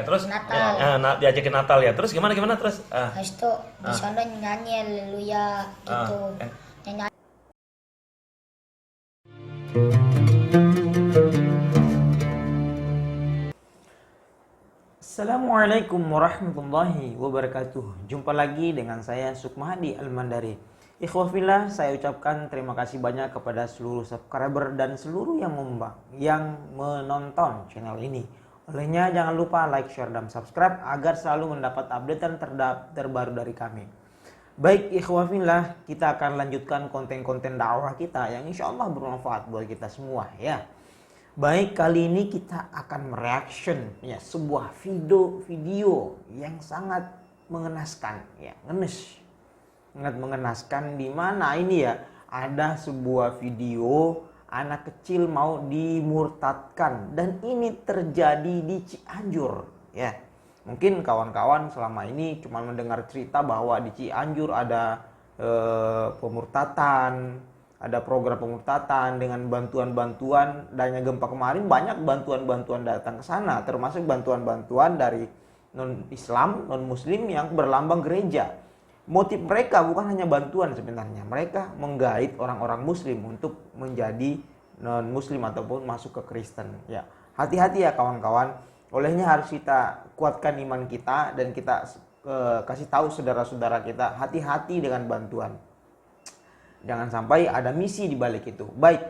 terus Natal. Diajakin Natal ya. Terus gimana terus? Habis itu di sana nyanyi haleluya gitu. Nyanyi. Assalamualaikum warahmatullahi wabarakatuh. Jumpa lagi dengan saya Sukmahdi Al-Mandari. Ikhwafillah, saya ucapkan terima kasih banyak kepada seluruh subscriber dan seluruh yang menonton channel ini. Olehnya jangan lupa like, share, dan subscribe agar selalu mendapat updatean terbaru dari kami. Baik ikhwafillah, kita akan lanjutkan konten-konten dakwah kita yang insya Allah bermanfaat buat kita semua ya. Baik, kali ini kita akan mereaction ya sebuah video yang sangat mengenaskan ya, sangat mengenaskan, di mana ini ya ada sebuah video anak kecil mau dimurtadkan dan ini terjadi di Cianjur ya. Mungkin kawan-kawan selama ini cuma mendengar cerita bahwa di Cianjur ada pemurtatan, ada program pemurtatan dengan bantuan-bantuan. Adanya gempa kemarin banyak bantuan-bantuan datang ke sana, termasuk bantuan-bantuan dari non-Islam, non-Muslim yang berlambang gereja. Motif mereka bukan hanya bantuan sebenarnya, mereka menggait orang-orang Muslim untuk menjadi non-Muslim ataupun masuk ke Kristen. Ya, hati-hati ya kawan-kawan. Olehnya harus kita kuatkan iman kita dan kita kasih tahu saudara-saudara kita hati-hati dengan bantuan. Jangan sampai ada misi di balik itu. Baik,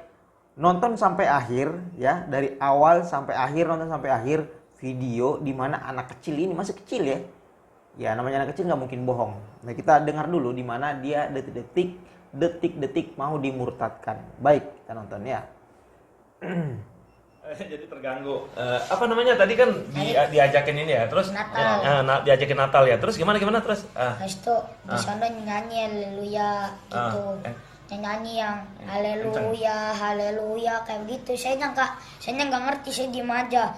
nonton sampai akhir ya, dari awal sampai akhir, nonton sampai akhir video di mana anak kecil ini masih kecil ya. Ya namanya anak kecil nggak mungkin bohong. Nah kita dengar dulu di mana dia detik-detik mau dimurtadkan. Baik, kita nonton ya. Jadi terganggu. Apa namanya tadi kan diajakin ini ya. Terus Natal. diajakin Natal ya. Terus gimana terus? Habis itu di sana nyanyi haleluya gitu. Nyanyi yang haleluya kayak gitu. Saya nggak ngerti, saya diem aja.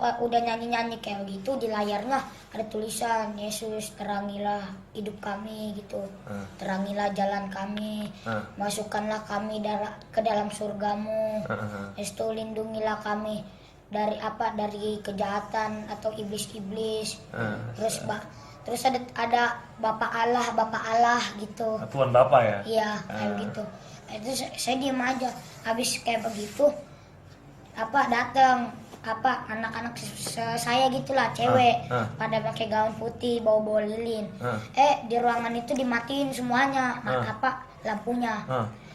Udah nyanyi kayak gitu, di layarnya ada tulisan Yesus terangilah hidup kami gitu. Terangilah jalan kami. Masukkanlah kami ke dalam surgamu. Itu lindungilah kami dari kejahatan atau iblis-iblis. Terus ada Bapak Allah gitu. Tuhan Bapak ya? Iya, kayak gitu. Itu saya diem aja. Habis kayak begitu datang anak-anak saya gitulah, cewek, pada pakai gaun putih, bawa lilin. Di ruangan itu dimatiin semuanya, lampunya.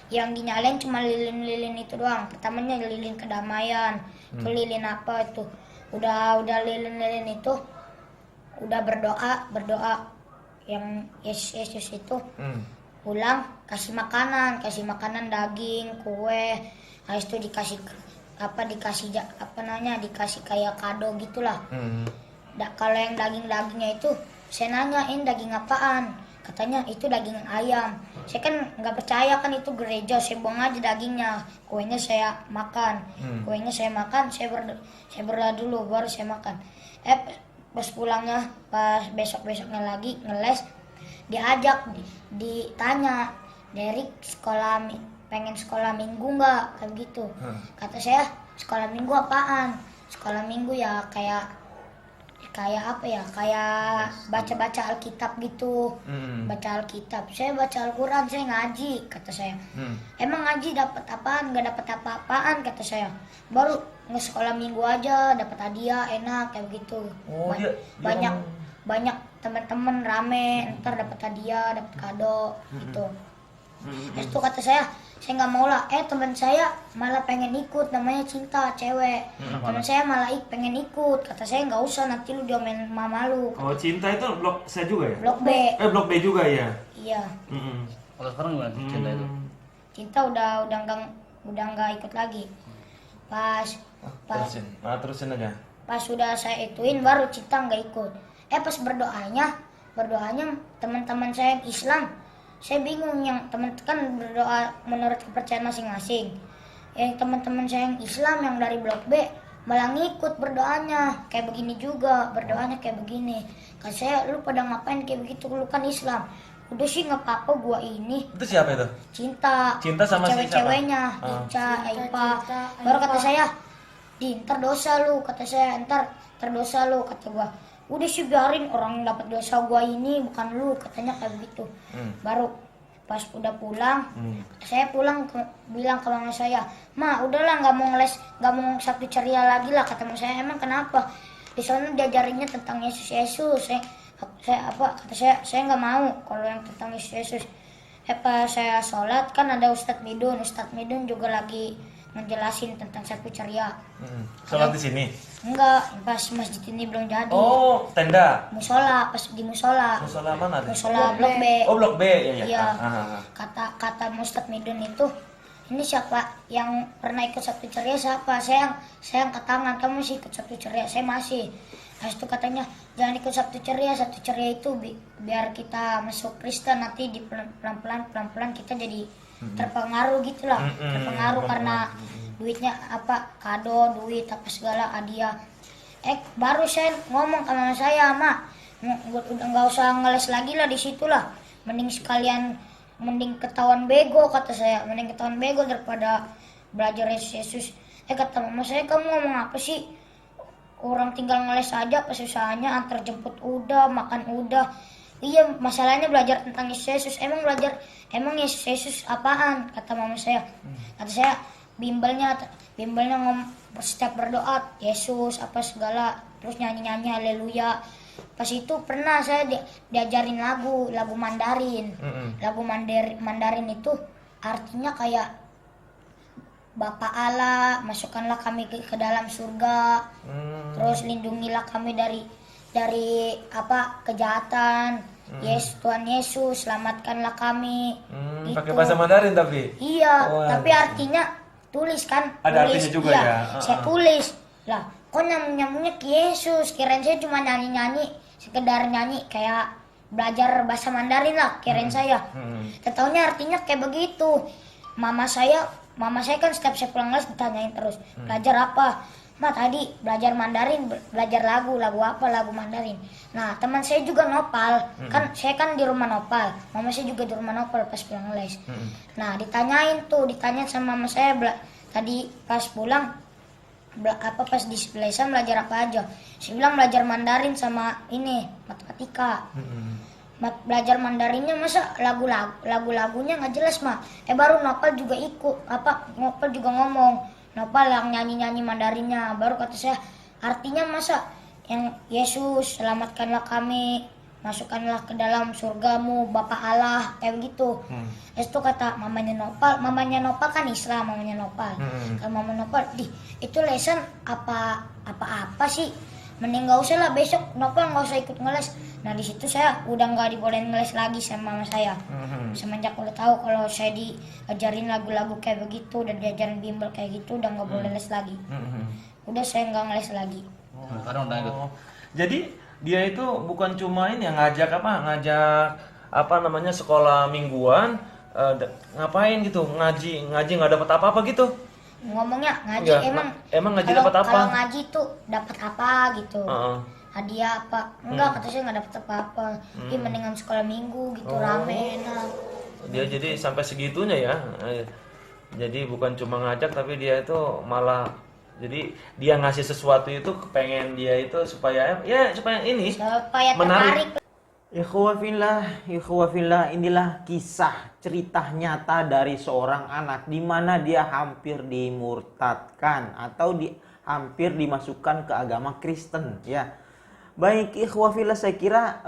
Yang dinyalain cuma lilin-lilin itu doang. Pertamanya lilin kedamaian, itu lilin apa itu. Udah lilin-lilin itu udah berdoa yang Yesus itu pulang kasih makanan daging, kue. Habis itu dikasih kayak kado gitulah. Kalau yang dagingnya itu saya nanyain daging apaan, katanya itu daging ayam. Saya kan nggak percaya, kan itu gereja, saya buang aja dagingnya. Kuenya saya makan, saya berdoa dulu baru saya makan. Pas pulangnya, pas besoknya lagi ngeles, diajak ditanya dari pengen sekolah minggu nggak, kayak gitu. Kata saya, sekolah minggu apaan? Sekolah minggu ya kayak baca Alkitab gitu. Baca Alkitab, saya baca Al-Quran, saya ngaji, kata saya. Emang ngaji dapat apaan? Nggak dapat apa-apaan, kata saya. Baru nge-sekolah minggu aja dapat hadiah, enak kayak gitu. Banyak teman-teman rame, ntar dapat hadiah, dapat kado gitu. Itu kata saya nggak mau lah. Teman saya malah pengen ikut, namanya Cinta, cewek. Teman saya malah pengen ikut, kata saya nggak usah, nanti lu diomelin mama lu. Oh, Cinta itu blok saya juga ya? Blok B. Blok B juga ya? Iya. Kalau sekarang gimana Cinta itu? Cinta udah nggak ikut lagi. Terusin aja. Pas sudah saya ituin baru Cinta nggak ikut. Pas berdoanya teman-teman saya yang Islam, saya bingung. Yang teman kan berdoa menurut kepercayaan masing-masing. Yang teman-teman saya yang Islam yang dari blok B malah ngikut berdoanya kayak begini juga, berdoanya kayak begini. Kata saya, lu pada ngapain kayak begitu, lu kan Islam. Udah sih nggak apa-apa, gua ini. Itu siapa itu? Cinta Cinta sama si cewek-ceweknya, Ica, Aipa. Baru kata saya, ntar dosa lu, kata saya, ntar dosa lu, kata gua. Udah sih biarin, orang yang dapat dosa gua ini bukan lu, katanya kayak begitu. Baru pas udah pulang, saya pulang bilang ke mama saya, "Ma, udahlah, nggak mau ngeles, nggak mau sabtu ceria lagi lah," kata mama saya. "Emang kenapa? Di sana diajarinnya tentang Yesus. Kata saya nggak mau kalau yang tentang Yesus. Pas saya sholat kan ada Ustadz Midun juga lagi ngejelasin tentang sabtu ceria. Sholat di sini? Enggak, pas masjid ini belum jadi. Oh, tenda. Musola, pas di musola. Musola mana? Musola Blok B. Oh, Blok B, ya. Iya. Kata Ustadz Midun itu, ini siapa yang pernah ikut sabtu ceria, siapa? Saya angkat tangan, kamu masih ikut sabtu ceria? Saya masih. Habis itu katanya, jangan ikut sabtu ceria itu biar kita masuk Kristen, nanti di pelan-pelan kita jadi terpengaruh gitulah. Terpengaruh karena duitnya kado, duit apa segala hadiah. Baru saya ngomong ke mama saya, "Ma, nggak usah ngeles lagi lah di situ lah. Mending ketahuan bego," kata saya. "Mending ketahuan bego daripada belajar Yesus." Kata mama saya, "Kamu ngomong apa sih? Orang tinggal ngeles aja, kesusahannya antar jemput udah, makan udah." "Iya, masalahnya belajar tentang Yesus. Emang Yesus apaan?" kata mama saya. Kata saya, bimbelnya setiap berdoa Yesus apa segala, terus nyanyi haleluya. Pas itu pernah saya diajarin lagu Mandarin. Lagu Mandarin itu artinya kayak, "Bapa Allah, masukkanlah kami ke dalam surga. Terus lindungilah kami dari kejahatan. Tuhan Yesus, selamatkanlah kami." Gitu. Pakai bahasa Mandarin tapi? Iya, tapi artinya tulis kan? Ada tulis, artinya juga iya, ya? Saya tulis. Lah, kok nyambungnya ke Yesus? Kirain saya cuma nyanyi-nyanyi, sekedar nyanyi kayak belajar bahasa Mandarin lah, kirain saya. Taunya artinya kayak begitu. Mama saya kan setiap saya pulang les ditanyain terus, "Belajar apa?" "Ma, tadi belajar Mandarin, belajar lagu apa, lagu Mandarin." Nah, teman saya juga nopal, kan saya kan di rumah nopal, mama saya juga di rumah nopal pas pulang les. Nah, ditanya sama mama saya, tadi pas pulang, pas di lesan belajar apa aja. Saya bilang belajar Mandarin sama ini, matematika. Belajar Mandarinnya masa lagu-lagunya nggak jelas, mah. Baru Nopal juga Nopal juga ngomong, Nopal yang nyanyi Mandarinnya. Baru kata saya, artinya masa yang Yesus, selamatkanlah kami, masukkanlah ke dalam surgamu, Bapa Allah, kayak begitu. Itu kata mamanya Nopal kan Islam, mamanya Nopal. Kalau mama Nopal, itu lesson apa sih? Mending nggak usah lah, besok Nopal nggak usah ikut ngeles. Nah, di situ saya udah nggak dibolehin ngeles lagi sama mama saya. Semenjak udah tahu kalau saya diajarin lagu-lagu kayak begitu dan diajarin bimbel kayak gitu, udah nggak boleh les lagi. Udah saya nggak ngeles lagi. Sekarang udah ikut. Jadi dia itu bukan cuma ini yang ngajak sekolah mingguan, ngapain gitu, ngaji nggak dapat apa-apa gitu. Ngomongnya ngaji, Ya, emang ngaji dapat apa? Kalau ngaji tuh dapat apa gitu. Hadiah apa? Enggak, kata saya nggak dapat apa-apa. Mendingan sekolah minggu gitu, rame, enak. Dia jadi sampai segitunya ya. Jadi bukan cuma ngajak, tapi dia itu malah, jadi dia ngasih sesuatu itu kepengen dia itu supaya ini Supaya menarik. tertarik. Ikhwah fillah, inilah kisah cerita nyata dari seorang anak di mana dia hampir dimurtadkan atau hampir dimasukkan ke agama Kristen, ya. Baik ikhwah fillah, saya kira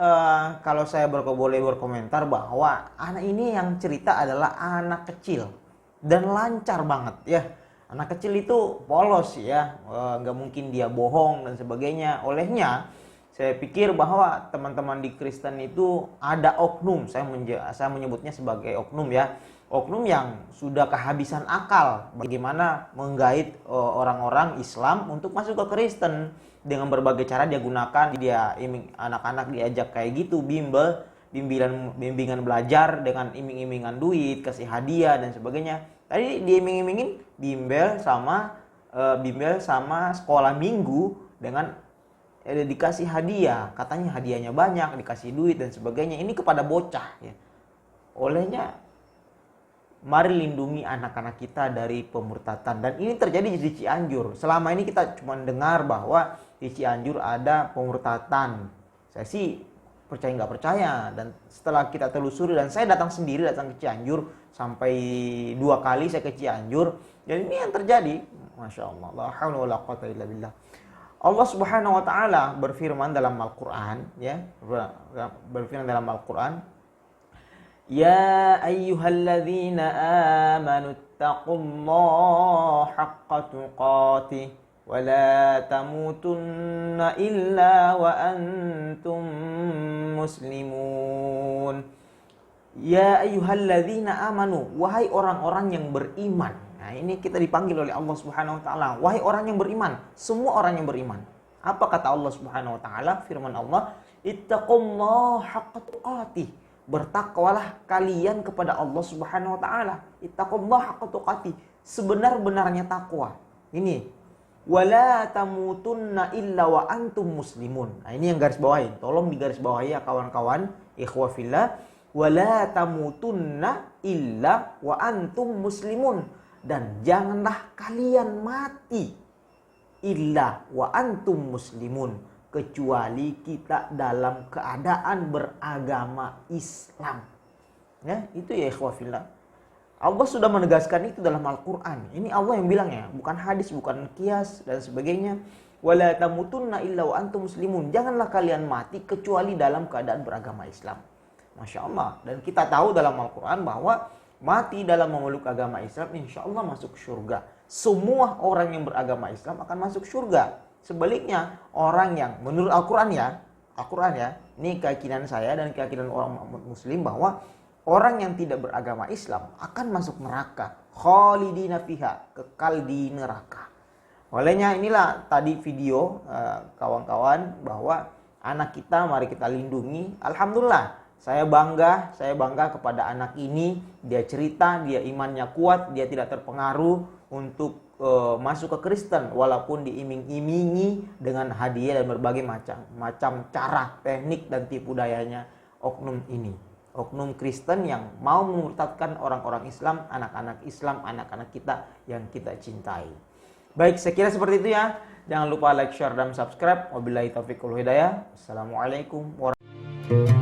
kalau saya boleh berkomentar bahwa anak ini yang cerita adalah anak kecil dan lancar banget, ya. Anak kecil itu polos, ya, nggak mungkin dia bohong dan sebagainya. Olehnya saya pikir bahwa teman-teman di Kristen itu ada oknum, saya menyebutnya sebagai oknum, ya. Oknum yang sudah kehabisan akal bagaimana menggait orang-orang Islam untuk masuk ke Kristen. Dengan berbagai cara dia gunakan, anak-anak diajak kayak gitu, bimbingan belajar dengan iming-imingan duit, kasih hadiah dan sebagainya. Tadi diiming-imingin bimbel sama sekolah minggu dengan dikasih hadiah, katanya hadiahnya banyak, dikasih duit dan sebagainya. Ini kepada bocah, ya. Olehnya Mari lindungi anak-anak kita dari pemurtadan. Dan ini terjadi di Cianjur. Selama ini kita cuma dengar bahwa di Cianjur ada pemurtadan. Saya sih percaya nggak percaya. Dan setelah kita telusuri, dan saya datang sendiri, datang ke Cianjur sampai 2 kali saya ke Cianjur. Dan ini yang terjadi. Masya Allah. La haula wa la quwwata illa billah. Allah Subhanahu wa taala berfirman dalam Al-Qur'an, ya. Berfirman dalam Al-Qur'an, "Ya ayyuhalladzina amanu taqullaha haqqa tuqatih wa la tamutunna illa wa antum muslimun." Ya ayyuhalladzina amanu, wahai orang-orang yang beriman. Nah, ini kita dipanggil oleh Allah Subhanahu wa taala, wahai orang yang beriman, semua orang yang beriman. Apa kata Allah Subhanahu wa taala? Firman Allah, "Ittaqullaha haqqa tuqatih." Bertakwalah kalian kepada Allah Subhanahu wa taala. Ittaqullaha haqqa tuqatih, sebenar-benarnya takwa. Ini, wala tamutunna illa wa antum muslimun. Nah, ini yang garis bawahi. Tolong digaris bawahi ya kawan-kawan, ikhwah fillah. Wala tamutunna illa wa antum muslimun. Dan janganlah kalian mati illa wa antum muslimun, kecuali kita dalam keadaan beragama Islam. Ya, itu ya ikhwah fillah. Allah sudah menegaskan itu dalam Al-Qur'an. Ini Allah yang bilangnya, bukan hadis, bukan qiyas dan sebagainya. Wala tamutunna illa wa antum muslimun. Janganlah kalian mati kecuali dalam keadaan beragama Islam. Masya Allah. Dan kita tahu dalam Al-Quran bahwa mati dalam memeluk agama Islam insya Allah masuk surga. Semua orang yang beragama Islam akan masuk surga. Sebaliknya, orang yang menurut Al-Quran ya, ini keyakinan saya dan keyakinan orang muslim, bahwa orang yang tidak beragama Islam akan masuk neraka. Khalidina fiha, kekal di neraka. Olehnya inilah tadi video kawan-kawan, bahwa anak kita mari kita lindungi. Alhamdulillah, saya bangga kepada anak ini. Dia cerita, dia imannya kuat, dia tidak terpengaruh untuk masuk ke Kristen, walaupun diiming-imingi dengan hadiah dan berbagai macam cara, teknik dan tipu dayanya oknum ini. Oknum Kristen yang mau memurtadkan orang-orang Islam, anak-anak kita yang kita cintai. Baik, saya kira seperti itu ya. Jangan lupa like, share, dan subscribe. Wabillahi taufiq wal hidayah. Assalamualaikum warahmatullahi wabarakatuh.